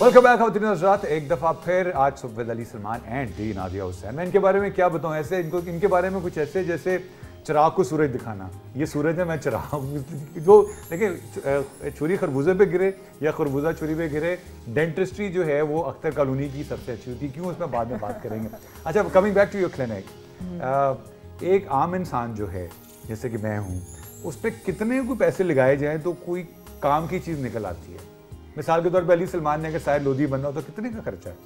Welcome back खवातीन हज़रात, एक दफ़ा फिर आज सुबह अली सलमान एंड डी नादिया हुसैन। मैं इनके बारे में क्या बताऊँ, ऐसे इनके बारे में कुछ ऐसे जैसे चिराग को सूरज दिखाना। ये सूरज है, मैं चिराग। जो देखिए, छुरी खरबूजे पे गिरे या खरबूजा छुरी पे गिरे, डेंटिस्ट्री जो है वो अख्तर कॉलोनी की सबसे अच्छी होती है। क्यों, उसमें बाद में बात करेंगे। अच्छा, coming back to your clinic, एक आम इंसान जो है जैसे कि मैं हूँ, उस पर कितने को पैसे लगाए जाएँ तो कोई काम की चीज़ निकल आती है? मिसाल के तौर पे अली सलमान ने अगर शायद लोधी बनना हो तो कितने का खर्चा है?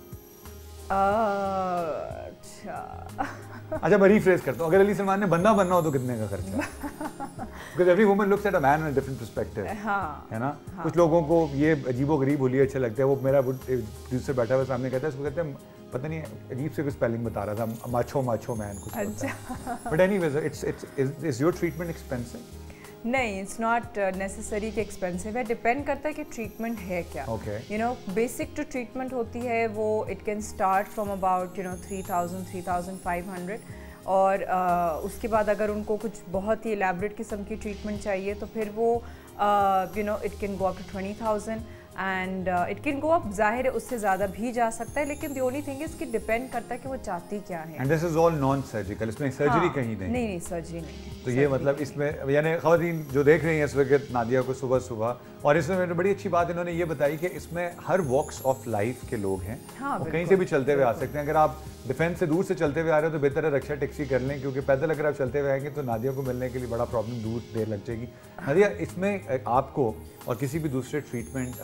अच्छा, मैं रीफ्रेज करता हूँ, अगर अली सलमान ने बनना हो तो कितने का खर्चा है? Because every woman looks at a man in a different perspective, है ना? कुछ लोगों को ये अजीबो-गरीब होली अच्छा लगता है। वो मेरा प्रोड्यूसर बैठा हुआ सामने कहता है, उसको कहते हैं पता नहीं अजीब से कोई स्पेलिंग बता रहा था, माचो मैन कुछ होता है। But anyways, is your treatment expensive? नहीं, इट्स नॉट नेसेसरी कि एक्सपेंसिव है, डिपेंड करता है कि ट्रीटमेंट है क्या। यू नो, बेसिक जो ट्रीटमेंट होती है वो it can start from about 3,000-3,500 और उसके बाद अगर उनको कुछ बहुत ही एलैबोरेट किस्म की ट्रीटमेंट चाहिए तो फिर वो it can go up to 20,000 and it can go up. जाहिर है उससे ज़्यादा भी जा सकता है, लेकिन द ओनली थिंग इज कि डिपेंड करता है कि वो चाहती क्या है। And this is all non surgical, इसमें सर्जरी कहीं नहीं, सर्जरी नहीं। तो ये मतलब इसमें यानी ख़वातीन जो देख रही हैं इस वक्त नादिया को सुबह, और इसमें मैंने बड़ी अच्छी बात इन्होंने ये बताई कि इसमें हर वॉक्स ऑफ लाइफ के लोग हैं। और कहीं से भी चलते हुए आ सकते हैं। अगर आप डिफेंस से दूर से चलते हुए आ रहे हो तो बेहतर है रिक्शा टैक्सी कर लें, क्योंकि पैदल अगर आप चलते हुए आएंगे तो नादिया को मिलने के लिए बड़ा प्रॉब्लम दूर देर लग जाएगी। नादिया, इसमें आपको और किसी भी दूसरे ट्रीटमेंट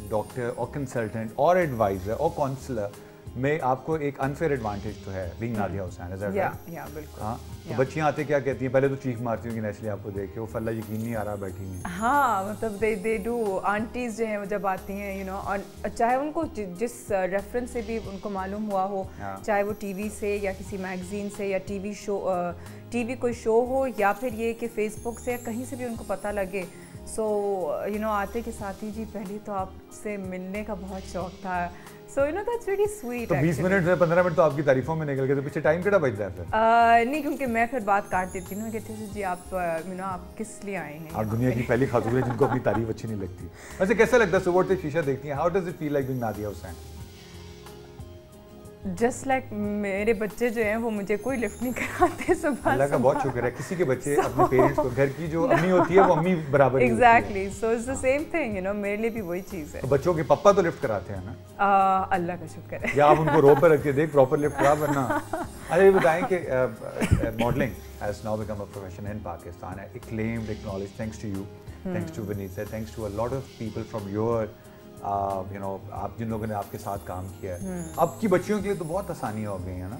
डॉक्टर और कंसल्टेंट और एडवाइज़र और काउंसलर में आपको एक अनफेयर एडवांटेज तो है being Nadia Hussain, is that right? या बिल्कुल। हाँ, तो बच्चियाँ आते क्या कहती हैं? पहले तो चीख मारती होंगी नेस्ले आपको देख के, वो फल्ला यकीन नहीं आ रहा बैठी हैं। हाँ, मतलब दे डू, आंटीज़ जो हैं वो जब आती हैं यू नो, और चाहे उनको जिस रेफरेंस से भी उनको मालूम हुआ हो, चाहे वो टीवी से या किसी मैगजीन से या टीवी कोई शो हो या फिर ये कि फेसबुक से या कहीं से भी उनको पता लगे, सो यू नो आते के साथ ही जी पहले तो आपसे मिलने का बहुत शौक था। So you know that's really sweet. तो 20 मिनट से 15 मिनट तो आपकी तारीफों में निकल गए, तो पीछे टाइम कितना बच जाता है? नहीं, क्योंकि मैं फिर बात काट देती हूँ, कहती हूँ जी आप यू नो आप किस लिए आए हैं? आप दुनिया की पहली खातून है जिनको अपनी तारीफ अच्छी नहीं लगती। वैसे कैसा लगता है सुबह उठते शीशा देखती हैं? How does it feel like being Nadia Hussain? Just like मेरे बच्चे जो हैं वो मुझे कोई लिफ्ट नहीं कराते सुबह। अल्लाह का बहुत शुक्र है, किसी के बच्चे अपने पेरेंट्स को, घर की जो अम्मी होती है वो अम्मी बराबर exactly, so it's the same thing, you know मेरे लिए भी वही चीज़ है। तो बच्चों के पापा तो लिफ्ट कराते हैं ना? अल्लाह का शुक्र है। या आप उनको रो पर रख के देख प्रॉपर लिफ्ट करा वरना। अच्छा, ये बताएं कि modelling has now become a profession in Pakistan, acclaimed, acknowledged, thanks to you, thanks to Vanessa, thanks to a lot of people from your you know, आप जिन लोगों ने आपके साथ काम किया है। अब की बच्चियों के लिए तो बहुत आसानी हो गई है ना?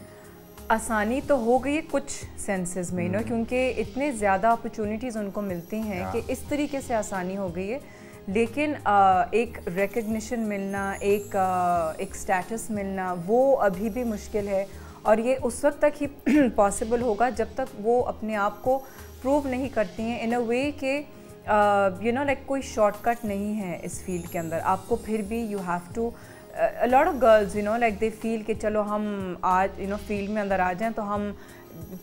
आसानी तो हो गई है कुछ सेंसेस में, नो, क्योंकि इतने ज़्यादा अपॉर्चुनिटीज़ उनको मिलती हैं कि इस तरीके से आसानी हो गई है। लेकिन एक रिकग्निशन मिलना, एक स्टेटस मिलना, वो अभी भी मुश्किल है, और ये उस वक्त तक ही पॉसिबल होगा जब तक वो अपने आप को प्रूव नहीं करती हैं इन अ वे कि यू नो लाइक कोई शॉर्टकट नहीं है इस फील्ड के अंदर। आपको फिर भी you have to, a lot of girls you know like they feel कि चलो हम आज यू नो फील्ड में अंदर आ जाएं तो हम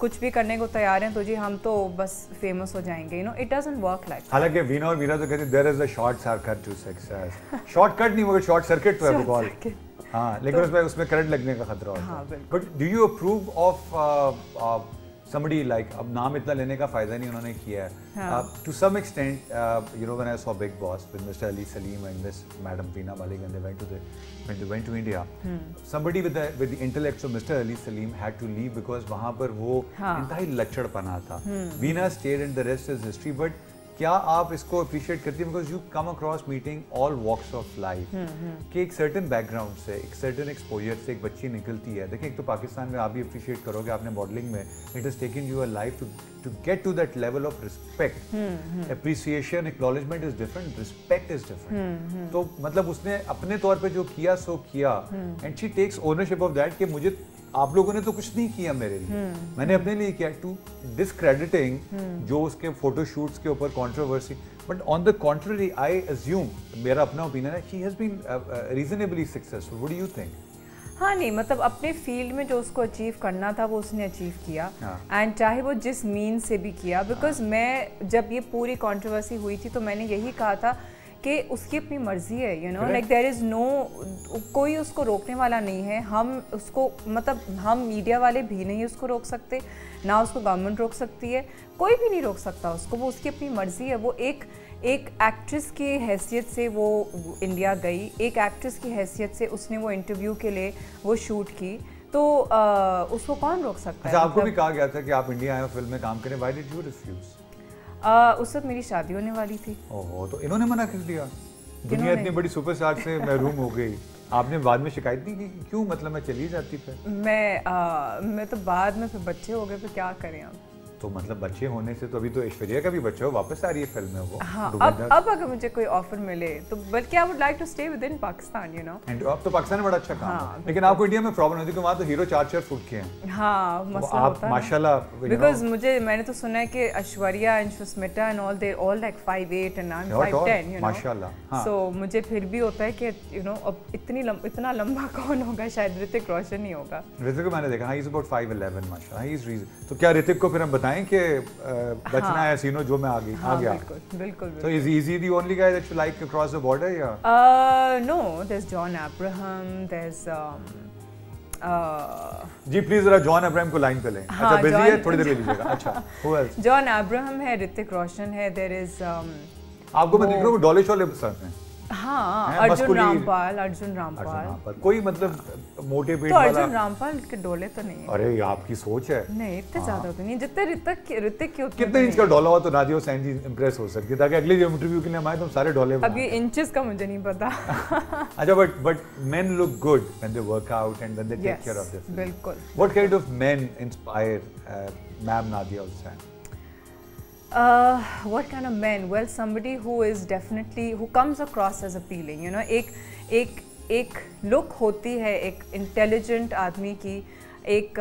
कुछ भी करने को तैयार हैं, तो जी हम तो बस फेमस हो जाएंगे, you know it doesn't work like. हालांकि वीना और मीरा तो कहते हैं there is a short circuit to success. Shortcut नहीं मगर शॉर्ट सर्किट तो है कॉल। हाँ, लेकिन उसमें करंट लगने का खतरा होता है। But do you approve of somebody like, अब नाम इतना लेने का फायदा नहीं उन्होंने किया है, to some extent you know when I saw Big Boss with Mr. Ali Salim and Miss Madam Veena Malik when they went to India, somebody with the intellects of Mr. Ali Salim had to leave because वहाँ पर वो इंतहाई लचड़पना था। Veena stayed and the rest is history। But क्या आप इसको appreciate करती हैं? Because you come across meeting all walks of life कि एक सर्टन बैकग्राउंड से, एक सर्टन एक्सपोजर से एक बच्ची निकलती है। देखिए, एक तो पाकिस्तान में आप भी अप्रिशिएट करोगे, आपने मॉडलिंग में it has taken you a life to get to that level of respect. Appreciation, acknowledgement is different, respect is different. तो मतलब उसने अपने तौर पर जो किया सो किया, and she takes ownership of that कि मुझे आप लोगों ने तो कुछ नहीं किया मेरे लिए, मैंने अपने लिए किया। टू डिस्क्रेडिटिंग जो उसके फोटो शूट्स के ऊपर controversy, but on the contrary I assume, मेरा अपना ओपिनियन है, she has been reasonably successful. What do you think? हाँ, नहीं मतलब अपने फील्ड में जो उसको अचीव करना था वो उसने अचीव किया, एंड चाहे वो जिस मीन से भी किया। बिकॉज मैं जब ये पूरी कंट्रोवर्सी हुई थी तो मैंने यही कहा था کہ اس کی اپنی مرضی ہے, یو نو, لائک دیر از نو, کوئی اس کو روکنے والا نہیں ہے. ہم اس کو مطلب ہم میڈیا والے بھی نہیں اس کو روک سکتے, نہ اس کو گورنمنٹ روک سکتی ہے, کوئی بھی نہیں روک سکتا اس کو, وہ اس کی اپنی مرضی ہے. وہ ایک ایکٹریس کی حیثیت سے وہ انڈیا گئی, ایک ایکٹریس کی حیثیت سے اس نے وہ انٹرویو کے لیے وہ شوٹ کی, تو اس کو کون روک سکتا ہے. آپ کو بھی کہا گیا تھا کہ آپ انڈیا آئے فلم میں کام کریں, وائی ڈڈ یو ریفیوز؟ اس وقت میری شادی ہونے والی تھی. اوہ, تو انہوں نے منع کر دیا. دنیا اتنی بڑی سپر اسٹار سے محروم ہو گئی, آپ نے بعد میں شکایت نہیں کی کیوں, مطلب میں چلی جاتی پھر؟ میں تو بعد میں پھر بچے ہو گئے, پھر کیا کریں اب. تو مطلب بچے ہونے سے تو ابھی تو ایشوریہ کا بھی بچہ ہو, واپس آ رہی ہے فلم میں وہ. ہاں, اب اگر مجھے کوئی آفر ملے تو بلکہ I would like to stay with in Pakistan, you know. And اب تو پاکستان میں بڑا اچھا کام ہے, لیکن آپ کو انڈیا میں پرابلم ہوتی ہے کہ وہاں تو ہیرو 4 فٹ کے ہیں. ہاں, مسئلہ آپ ہوتا ہے ماشاءاللہ, بیکاز میں نے تو سنا ہے کہ Aishwarya and Smita and all they all like 5'8" and I'm 5'10", you know. ماشاءاللہ. سو مجھے پھر بھی ہوتا ہے کہ یو نو اب اتنا لمبا کون ہوگا, شاید رتک روشن ہی ہوگا. رتک کو میں نے دیکھا, ہی از اباؤٹ 5'11", ماشاءاللہ, ہی از ریزن. تو کیا رتک کو پھر ہم بتائیں کہ بچنا ہے سینو جو میں آ گیا؟ بالکل. So is he the only guy that you like across the border, یا no, there's John Abraham, there's ji please ذرا جان ابراہیم کو لائن پہ لیں. اچھا بزی ہے, تھوڑی دیر لے لیجیے گا. اچھا, who else? جان ابراہم ہے, رتک روشن ہے, there is آپ کو میں دیکھ رہا ہوں ڈولے شولے پسند ہیں. ہاں, ارجن رامپال. کوئی مطلب موٹے پیٹ تو والا؟ ارجن رامپال کے ڈولے تو نہیں. ارے یہ آپ کی سوچ ہے. نہیں اتنے زیادہ ہوتے نہیں جتنے رتک کے. کتنے انچ کا ڈولا ہوا تو نادیہ حسین جی امپریس ہو سکتی ہے, تاکہ اگلی جو انٹرویو کے لیے ہم آئے تو ہم سارے ڈولے. اب یہ انچز کا مجھے نہیں پتا. اچھا, but men look good when they work out and when they take care of their. بالکل. What kind of men inspire ma'am Nadiya Hussain? What kind of men? Well, somebody who is definitely, who comes across as appealing, you know. ایک لک ہوتی ہے ایک intelligent آدمی کی, ایک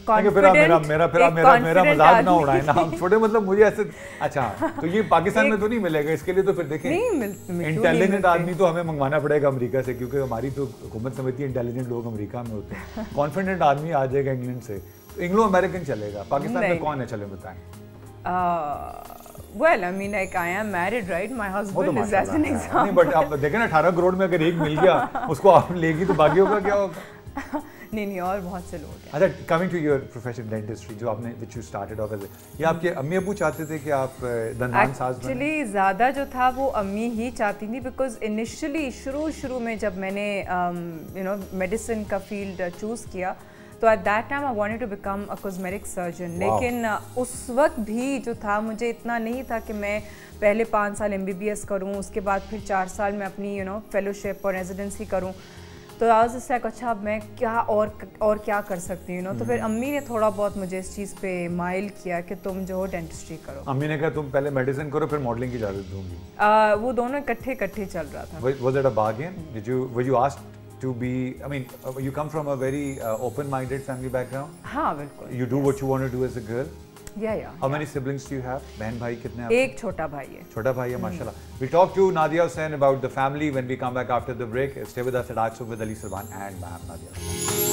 confident. میرا مزاق نہ اڑائیں نا, ہم چھوٹے مطلب مجھے ایسے. اچھا, تو یہ پاکستان میں تو نہیں ملے گا, اس کے لیے تو پھر دیکھیں انٹیلیجنٹ آدمی تو ہمیں منگوانا پڑے گا امریکہ سے, کیونکہ ہماری تو حکومت سمجھتی ہے انٹیلیجنٹ لوگ امریکہ میں ہوتے ہیں. کانفیڈنٹ آدمی آ جائے گا انگلینڈ سے, انگلو امریکن چلے گا. پاکستان میں کون ہے, چلے بتائیں. Well, I mean, like I am married, right? My husband is as an example. نہیں, بٹ آپ دیکھیں نا 18 کروڑ میں اگر ایک مل گیا اس کو آپ لے گی تو باقیوں کا کیا ہوگا؟ نہیں, اور بہت سے لوگ ہیں. اچھا, coming to your profession dentistry, جو آپ نے which you started off as, یہ آپ کے امی ابو چاہتے تھے کہ آپ دندان ساز بنیں؟ ایکچولی زیادہ جو تھا وہ امی ہی چاہتی تھی, بیکاز انیشلی شروع میں جب میں نے یو نو میڈیسن کا فیلڈ چوز کیا تو at that time I wanted to become a cosmetic surgeon. لیکن اس وقت بھی جو تھا مجھے اتنا نہیں تھا کہ میں پہلے 5 سال MBBS کروں, اس کے بعد پھر 4 سال میں اپنی یو نو فیلوشپ اور ریزیڈنسی کروں. تو آج اس سے اچھا اب میں کیا اور کیا کر سکتی ہوں. تو پھر امی نے تھوڑا بہت مجھے اس چیز پہ مائل کیا کہ تم جو ہو ڈینٹسٹری کرو. امی نے کہا تم پہلے میڈیسن کرو پھر ماڈلنگ کی اجازت دوں گی. وہ دونوں اکٹھے چل رہا تھا. Was it a bargain? Were you asked to be, I mean, you come from a very open-minded family background? ہاں بالکل. You do what you want to do as a girl? Yeah. How many siblings do you have? بہن بھائی کتنے ہیں آپ؟ ایک چھوٹا بھائی ہے. چھوٹا بھائی ہے, ماشاءاللہ. We'll talk to Nadiya Hussain about the family when we come back after the break. Stay with us at Aaj Sub with Ali Salman and Ma'am Nadiya.